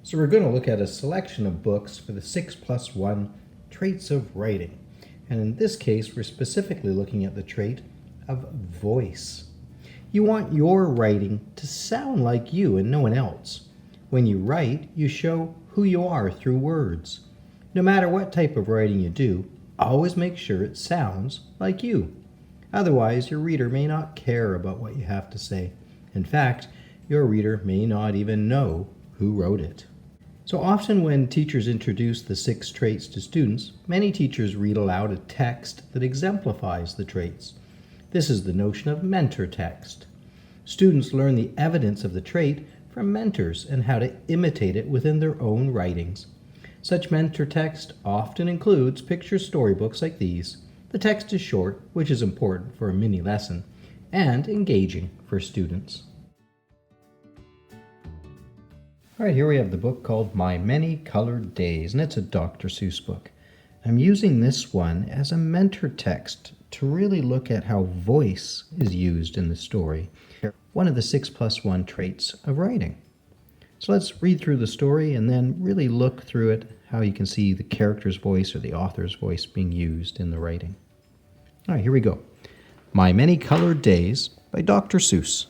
So we're going to look at a selection of books for the 6+1 traits of writing. And in this case, we're specifically looking at the trait of voice. You want your writing to sound like you and no one else. When you write, you show who you are through words. No matter what type of writing you do, always make sure it sounds like you. Otherwise, your reader may not care about what you have to say. In fact, your reader may not even know who wrote it. So often when teachers introduce the 6 traits to students, many teachers read aloud a text that exemplifies the traits. This is the notion of mentor text. Students learn the evidence of the trait from mentors and how to imitate it within their own writings. Such mentor text often includes picture storybooks like these. The text is short, which is important for a mini lesson, and engaging for students. All right, here we have the book called My Many Colored Days, and it's a Dr. Seuss book. I'm using this one as a mentor text to really look at how voice is used in the story, one of the 6+1 traits of writing. So let's read through the story and then really look through it, how you can see the character's voice or the author's voice being used in the writing. All right, here we go. My Many Colored Days by Dr. Seuss,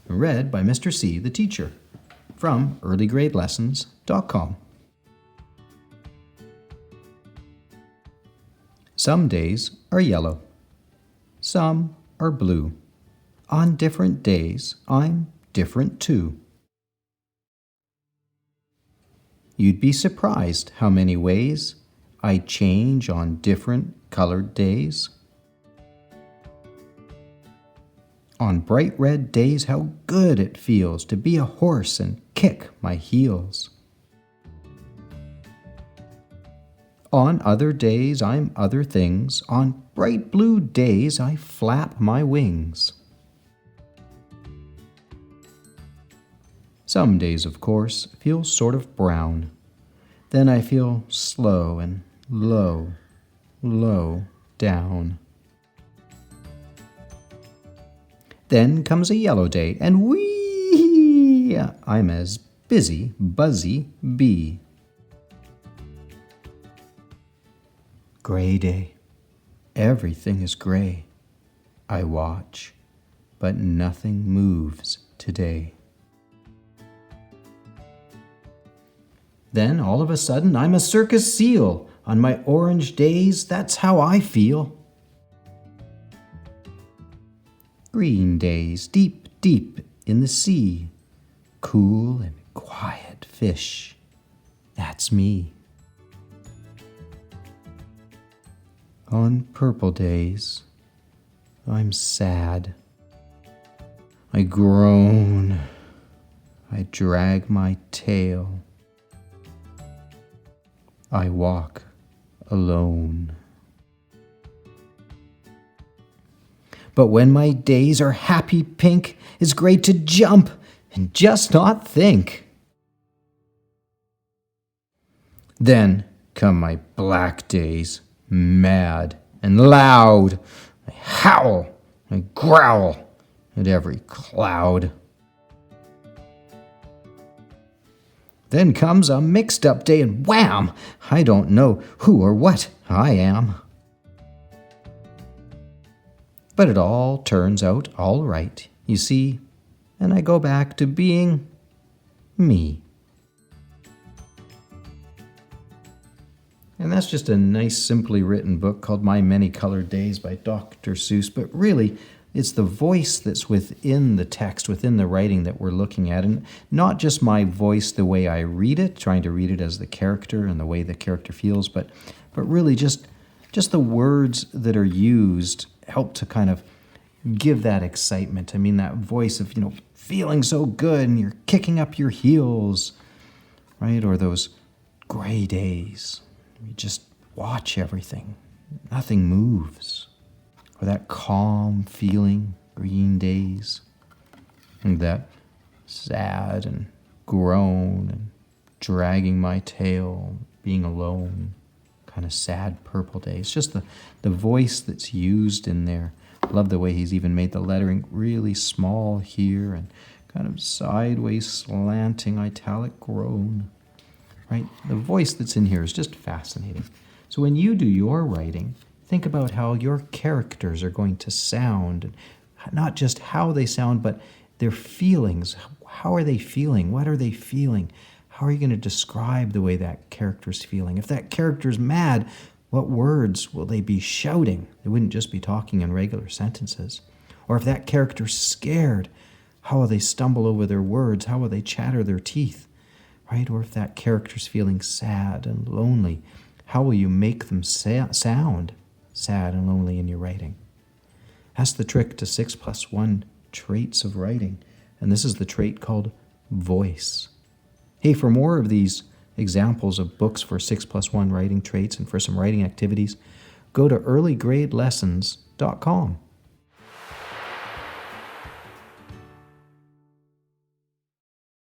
read by Mr. C, the teacher, from earlygradelessons.com. Some days are yellow. Some are blue. On different days, I'm different too. You'd be surprised how many ways I change on different colored days. On bright red days, how good it feels to be a horse and kick my heels. On other days, I'm other things. On bright blue days, I flap my wings. Some days, of course, feel sort of brown. Then I feel slow and low, low down. Then comes a yellow day, and whee! I'm as busy, buzzy bee. Gray day. Everything is gray. I watch, but nothing moves today. Then, all of a sudden, I'm a circus seal. On my orange days, that's how I feel. Green days, deep, deep in the sea. Cool and quiet fish. That's me. On purple days, I'm sad. I groan. I drag my tail. I walk alone. But when my days are happy pink, it's great to jump and just not think. Then come my black days, mad and loud. I howl, I growl at every cloud. Then comes a mixed up day and wham! I don't know who or what I am. But it all turns out all right, you see, and I go back to being me. And that's just a nice, simply written book called My Many Colored Days by Dr. Seuss, but really, it's the voice that's within the text, within the writing that we're looking at, and not just my voice the way I read it, trying to read it as the character and the way the character feels, but really just the words that are used help to kind of give that excitement. I mean, that voice of, feeling so good and you're kicking up your heels, right? Or those gray days. You just watch everything. Nothing moves. Or that calm feeling, green days, and that sad and groan and dragging my tail, being alone, kind of sad purple days. Just the voice that's used in there. I love the way he's even made the lettering really small here and kind of sideways slanting italic groan. right? The voice that's in here is just fascinating. So when you do your writing, think about how your characters are going to sound, not just how they sound, but their feelings. How are they feeling? What are they feeling? How are you going to describe the way that character's feeling? If that character's mad, what words will they be shouting? They wouldn't just be talking in regular sentences. Or if that character's scared, how will they stumble over their words? How will they chatter their teeth? Right? Or if that character's feeling sad and lonely, how will you make them sound sad and lonely in your writing? That's the trick to 6+1 traits of writing. And this is the trait called voice. Hey, for more of these examples of books for 6+1 writing traits and for some writing activities, go to earlygradelessons.com.